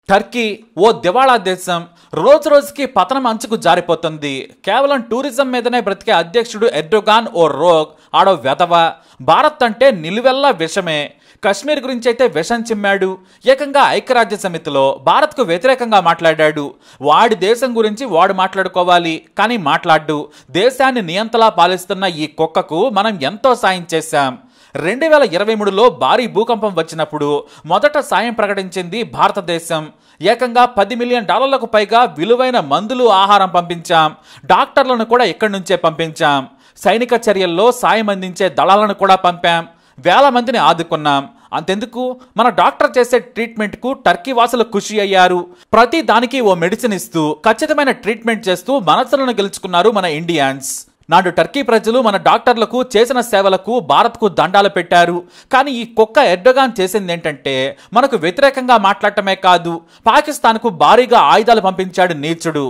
Turkey ఓ దివాళా దేశం, రోజు రోజుకి పతనం అంచుకు జారిపోతుంది. కేవలం టూరిజం మీదనే బ్రతికే అధ్యక్షుడు ఎర్డోగాన్ ఓ రోగ్, ఆడో వెధవ. భారత్ అంటే నిలువెల్లా విషమే. కశ్మీర్ గురించి అయితే విషం చిమ్మాడు. ఏకంగా ఐక్యరాజ్య సమితిలో భారత్కు వ్యతిరేకంగా మాట్లాడాడు. వాడి దేశం గురించి వాడు మాట్లాడుకోవాలి, కానీ మాట్లాడ్డు. దేశాన్ని నియంతలా పాలిస్తున్న ఈ కుక్కకు మనం ఎంతో సాయం చేశాం. 2023లో భారీ భూకంపం వచ్చినప్పుడు మొదట సాయం ప్రకటించింది భారతదేశం. ఏకంగా $10 మిలియన్ పైగా విలువైన మందులు, ఆహారం పంపించాం. డాక్టర్లను కూడా ఇక్కడి నుంచే పంపించాం. సైనిక చర్యల్లో సాయం అందించే దళాలను కూడా పంపాం. వేల మందిని ఆదుకున్నాం. అంతెందుకు, మన డాక్టర్ చేసే ట్రీట్మెంట్కు టర్కీ వాసులు ఖుషి అయ్యారు. ప్రతి దానికి ఓ మెడిసిన్ ఇస్తూ, ఖచ్చితమైన ట్రీట్మెంట్ చేస్తూ మనసులను గెలుచుకున్నారు మన ఇండియన్స్. నాడు టర్కీ ప్రజలు మన డాక్టర్లకు చేసిన సేవలకు భారత్కు దండాలు పెట్టారు. కానీ ఈ కుక్క ఎర్డోగాన్ చేసింది ఏంటంటే, మనకు వ్యతిరేకంగా మాట్లాడటమే కాదు, పాకిస్తాన్కు భారీగా ఆయుధాలు పంపించాడు నీచుడు.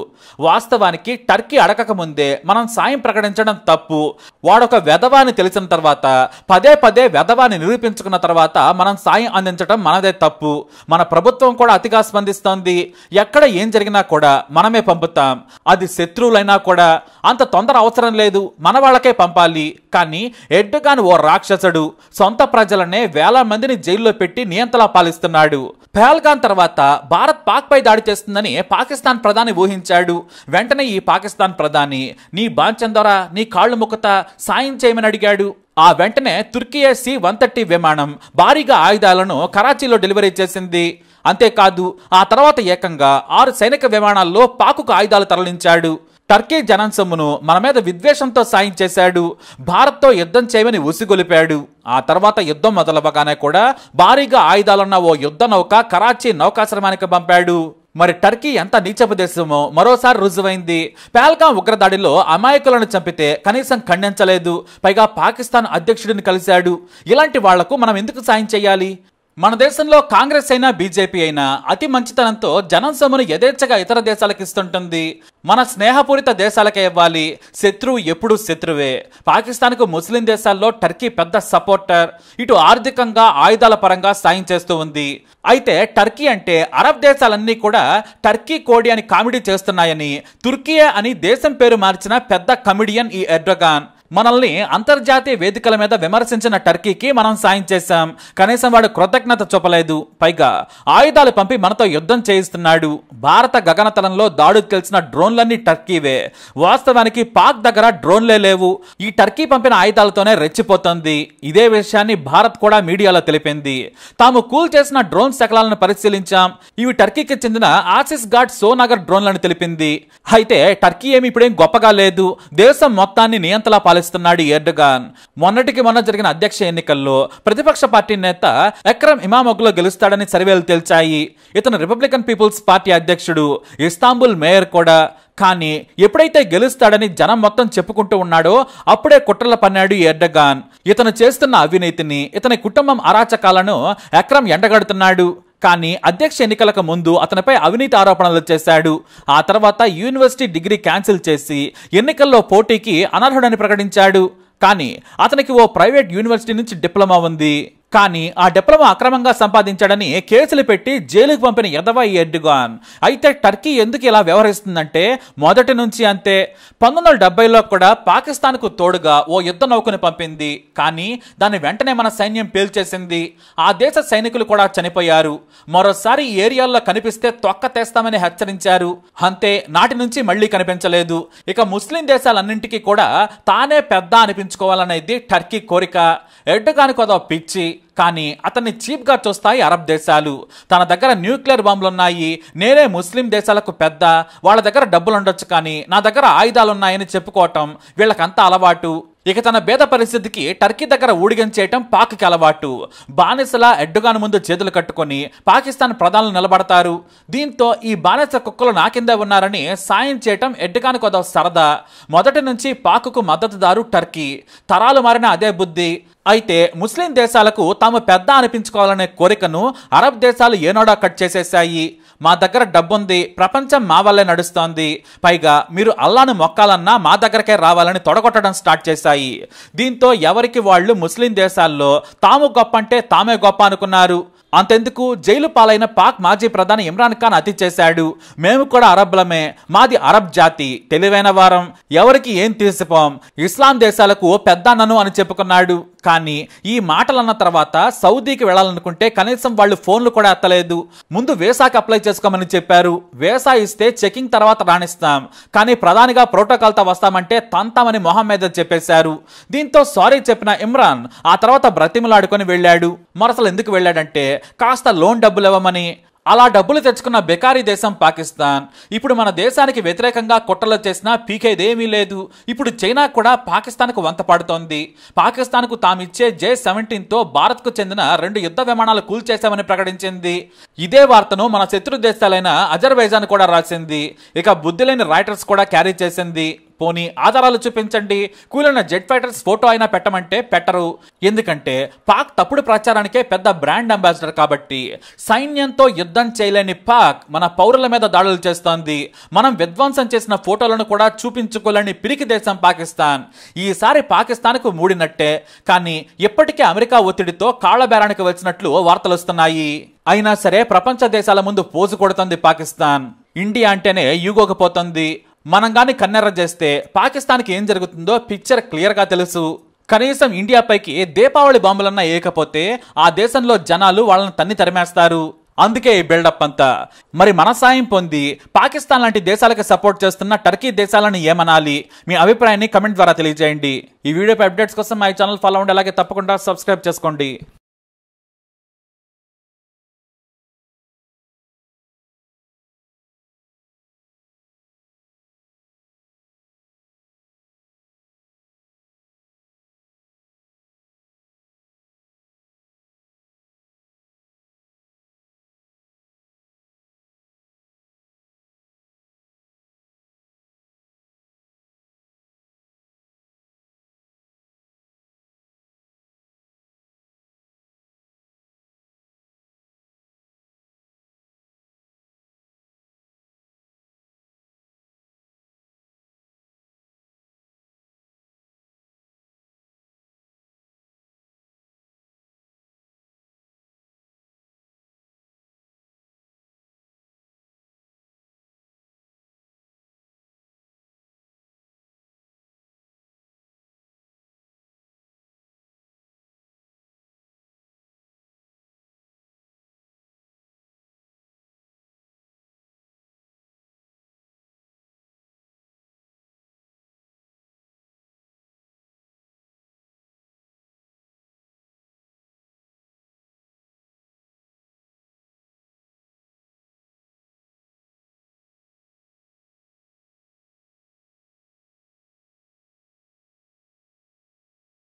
వాస్తవానికి టర్కీ అడగక ముందే మనం సాయం ప్రకటించడం తప్పు. వాడొక వెధవాని తెలిసిన తర్వాత, పదే పదే వెధవాని నిరూపించుకున్న తర్వాత మనం సాయం అందించడం మనదే తప్పు. మన ప్రభుత్వం కూడా అతిగా స్పందిస్తోంది. ఎక్కడ ఏం జరిగినా కూడా మనమే పంపుతాం. అది శత్రువులైనా కూడా అంత తొందర అవసరం లేదు, మన వాళ్ళకే పంపాలి. కానీ ఎర్డోగాన్ ఓ రాక్షసుడు. సొంత ప్రజలనే వేల మందిని జైల్లో పెట్టి నియంతలా పాలిస్తున్నాడు. పహల్గాన్ తర్వాత భారత్ పాక్ పై దాడి చేస్తుందని పాకిస్తాన్ ప్రధాని ఊహించాడు. వెంటనే ఈ పాకిస్తాన్ ప్రధాని, నీ బాంచందొర, నీ కాళ్ళు ముక్కత, సాయం చేయమని అడిగాడు. ఆ వెంటనే తుర్కీ C-130 విమానం భారీగా ఆయుధాలను కరాచీలో డెలివరీ చేసింది. అంతేకాదు, ఆ తర్వాత ఏకంగా 6 సైనిక విమానాల్లో పాకుకు ఆయుధాలు తరలించాడు. టర్కీ జనం సొమ్మును మన మీద విద్వేషంతో సాయం చేశాడు. భారత్తో యుద్ధం చేయమని ఉసిగొలిపాడు. ఆ తర్వాత యుద్ధం మొదలవగానే కూడా భారీగా ఆయుధాలున్న ఓ యుద్ధ నౌక కరాచీ నౌకాశ్రమానికి పంపాడు. మరి టర్కీ ఎంత నీచపు దేశమో మరోసారి రుజువైంది. పహల్గామ్ ఉగ్రదాడిలో అమాయకులను చంపితే కనీసం ఖండించలేదు. పైగా పాకిస్తాన్ అధ్యక్షుడిని కలిశాడు. ఇలాంటి వాళ్లకు మనం ఎందుకు సాయం చేయాలి? మన దేశంలో కాంగ్రెస్ అయినా బీజేపీ అయినా అతి మంచితనంతో జనం సొమ్మును యథేచ్ఛగా ఇతర దేశాలకు ఇస్తుంటుంది. మన స్నేహపూరిత దేశాలకే ఇవ్వాలి. శత్రువు ఎప్పుడూ శత్రువే. పాకిస్తాన్కు ముస్లిం దేశాల్లో టర్కీ పెద్ద సపోర్టర్. ఇటు ఆర్థికంగా, ఆయుధాల పరంగా సాయం చేస్తూ ఉంది. అయితే టర్కీ అంటే అరబ్ దేశాలన్నీ కూడా టర్కీ కోడి అని కామెడీ చేస్తున్నాయని, తుర్కీయే అని దేశం పేరు మార్చిన పెద్ద కమెడియన్ ఈ ఎర్డోగాన్. మనల్ని అంతర్జాతీయ వేదికల మీద విమర్శించిన టర్కీకి మనం సాయం చేశాం. కనీసం వాడు కృతజ్ఞత చూపలేదు. పైగా ఆయుధాలు పంపి మనతో యుద్ధం చేయిస్తున్నాడు. భారత గగనతలంలో దాడుకు తెలిసిన డ్రోన్లన్నీ టర్కీవే. వాస్తవానికి పాక్ దగ్గర డ్రోన్లే లేవు. ఈ టర్కీ పంపిన ఆయుధాలతోనే రెచ్చిపోతుంది. ఇదే విషయాన్ని భారత్ కూడా మీడియాలో తెలిపింది. తాము కూల్ చేసిన డ్రోన్ శకలాలను పరిశీలించాం. ఇవి టర్కీకి చెందిన ఆసిస్ గాడ్ సోనగర్ డ్రోన్లను తెలిపింది. అయితే టర్కీ ఏమి ఇప్పుడేం గొప్పగా లేదు. దేశం మొత్తాన్ని నియంతలా పాలిస్తున్నాడు ఎర్డోగాన్. మొన్నటికి మొన్న జరిగిన అధ్యక్ష ఎన్నికల్లో ప్రతిపక్ష పార్టీ నేత ఎక్రమ్ ఇమామోగ్లో గెలుస్తాడని సర్వేలు తేల్చాయి. ఇతను రిపబ్లికన్ పీపుల్స్ పార్టీ అధ్యక్షుడు, ఇస్తాంబుల్ మేయర్ కూడా. కానీ ఎప్పుడైతే గెలుస్తాడని జనం మొత్తం చెప్పుకుంటూ ఉన్నాడో అప్పుడే కుట్రల పన్నాడు ఎర్డోగాన్. ఇతను చేస్తున్న అవినీతిని, ఇతని కుటుంబం అరాచకాలను ఎక్రమ్ ఎండగడుతున్నాడు. కానీ అధ్యక్ష ఎన్నికలకు ముందు అతనిపై అవినీతి ఆరోపణలు చేశాడు. ఆ తర్వాత యూనివర్సిటీ డిగ్రీ క్యాన్సిల్ చేసి ఎన్నికల్లో పోటీకి అనర్హుడని ప్రకటించాడు. కానీ అతనికి ఓ ప్రైవేట్ యూనివర్సిటీ నుంచి డిప్లొమా ఉంది. కానీ ఆ డిప్లొమా అక్రమంగా సంపాదించాడని కేసులు పెట్టి జైలుకు పంపిన ఎదవ ఈ ఎర్డోగాన్. అయితే టర్కీ ఎందుకు ఇలా వ్యవహరిస్తుందంటే మొదటి నుంచి అంతే. 1970లో కూడా పాకిస్తాన్కు తోడుగా ఓ యుద్ధ నౌకను పంపింది. కానీ దాన్ని వెంటనే మన సైన్యం పేల్చేసింది. ఆ దేశ సైనికులు కూడా చనిపోయారు. మరోసారి ఈ ఏరియాల్లో కనిపిస్తే తొక్క తెస్తామని హెచ్చరించారు. అంతే, నాటి నుంచి మళ్లీ కనిపించలేదు. ఇక ముస్లిం దేశాలన్నింటికీ కూడా తానే పెద్ద అనిపించుకోవాలనేది టర్కీ కోరిక. ఎర్డోగాన్కు అదో పిచ్చి. కానీ అతన్ని చీప్ గా చూస్తాయి అరబ్ దేశాలు. తన దగ్గర న్యూక్లియర్ బాంబులున్నాయి, నేనే ముస్లిం దేశాలకు పెద్ద, వాళ్ళ దగ్గర డబ్బులుండొచ్చు కానీ నా దగ్గర ఆయుధాలున్నాయని చెప్పుకోవటం వీళ్ళకంతా అలవాటు. ఇక తన భేద పరిస్థితికి టర్కీ దగ్గర ఊడిగం చేయటం పాక్కి అలవాటు. బానిసలా ఎర్డోగాన్ ముందు చేతులు కట్టుకొని పాకిస్తాన్ ప్రధానులు నిలబడతారు. దీంతో ఈ బానిస కుక్కలు నా కిందే ఉన్నారని సాయం చేయటం ఎర్డోగాన్కు అదో సరదా. మొదటి నుంచి పాక్కు మద్దతుదారు టర్కీ. తరాలు మారిన అదే బుద్ధి. అయితే ముస్లిం దేశాలకు తాము పెద్ద అనిపించుకోవాలనే కోరికను అరబ్ దేశాలు ఏనాడో కట్ చేసేశాయి. మా దగ్గర డబ్బుంది, ప్రపంచం మా వల్లే నడుస్తోంది, పైగా మీరు అల్లాను మొక్కాలన్నా మా దగ్గరకే రావాలని తొడగొట్టడం స్టార్ట్ చేశాయి. దీంతో ఎవరికి వాళ్ళు ముస్లిం దేశాల్లో తాము గొప్ప అంటే తామే గొప్ప అనుకున్నారు. అంతెందుకు జైలు పాలైన పాక్ మాజీ ప్రధాని ఇమ్రాన్ ఖాన్ అతి చేశాడు. మేము కూడా అరబ్బులమే, మాది అరబ్ జాతి, తెలివైన వారం, ఎవరికి ఏం తీసిపోం, ఇస్లాం దేశాలకు పెద్దన్నను అని చెప్పుకున్నాడు. కానీ ఈ మాటలన్న తర్వాత సౌదీకి వెళ్లాలనుకుంటే కనీసం వాళ్ళు ఫోన్లు కూడా ఎత్తలేదు. ముందు వీసాకి అప్లై చేసుకోమని చెప్పారు. వీసా ఇస్తే చెకింగ్ తర్వాత రాణిస్తాం, కానీ ప్రధానిగా ప్రోటోకాల్తో వస్తామంటే తంతామని మొహం మీద చెప్పేశారు. దీంతో సారీ చెప్పిన ఇమ్రాన్ ఆ తర్వాత బ్రతిమలాడుకొని వెళ్ళాడు. మరసలు ఎందుకు వెళ్ళాడంటే కాస్త లోన్ డబ్బులు ఇవ్వమని. అలా డబ్బులు తెచ్చుకున్న బెకారీ దేశం పాకిస్తాన్. ఇప్పుడు మన దేశానికి వ్యతిరేకంగా కుట్రలు చేసినా పీకేదేమీ లేదు. ఇప్పుడు చైనా కూడా పాకిస్తాన్కు వంత పాడుతోంది. పాకిస్తాన్కు తామిచ్చే J-17తో భారత్కు చెందిన 2 యుద్ధ విమానాలు కూల్చేశామని ప్రకటించింది. ఇదే వార్తను మన శత్రు దేశాలైన అజర్బైజాన్ కూడా రాసింది. ఇక బుద్ధిలేని రాయిటర్స్ కూడా క్యారీ చేసింది. పోనీ ఆధారాలు చూపించండి, కూలిన జెట్ ఫైటర్స్ ఫోటో అయినా పెట్టమంటే పెట్టరు. ఎందుకంటే పాక్ తప్పుడు ప్రచారానికే పెద్ద బ్రాండ్ అంబాసిడర్ కాబట్టి. సైన్యంతో యుద్ధం చేయలేని పాక్ మన పౌరుల మీద దాడులు చేస్తోంది. మనం విధ్వంసం చేసిన ఫోటోలను కూడా చూపించుకోలేని పిరికి దేశం పాకిస్తాన్. ఈసారి పాకిస్తాన్కు మూడినట్టే. కానీ ఇప్పటికే అమెరికా ఒత్తిడితో కాళ్లబేరానికి వచ్చినట్లు వార్తలు వస్తున్నాయి. అయినా సరే ప్రపంచ దేశాల ముందు పోజు కొడుతుంది పాకిస్తాన్. ఇండియా అంటేనే యూగోకపోతుంది. మనం గాని కన్నెర్ర చేస్తే పాకిస్తాన్కి ఏం జరుగుతుందో పిక్చర్ క్లియర్గా తెలుసు. కనీసం ఇండియాపైకి దీపావళి బాంబులన్నా వేయకపోతే ఆ దేశంలో జనాలు వాళ్ళని తన్ని తరిమేస్తారు. అందుకే ఈ బిల్డప్ అంతా. మరి మన సాయం పొంది పాకిస్తాన్ లాంటి దేశాలకు సపోర్ట్ చేస్తున్న టర్కీ దేశాలను ఏమనాలి? మీ అభిప్రాయాన్ని కమెంట్ ద్వారా తెలియజేయండి. ఈ వీడియోపై అప్డేట్స్ కోసం మా ఛానల్ ఫాలో అవ్వండి. అలాగే తప్పకుండా సబ్స్క్రైబ్ చేసుకోండి.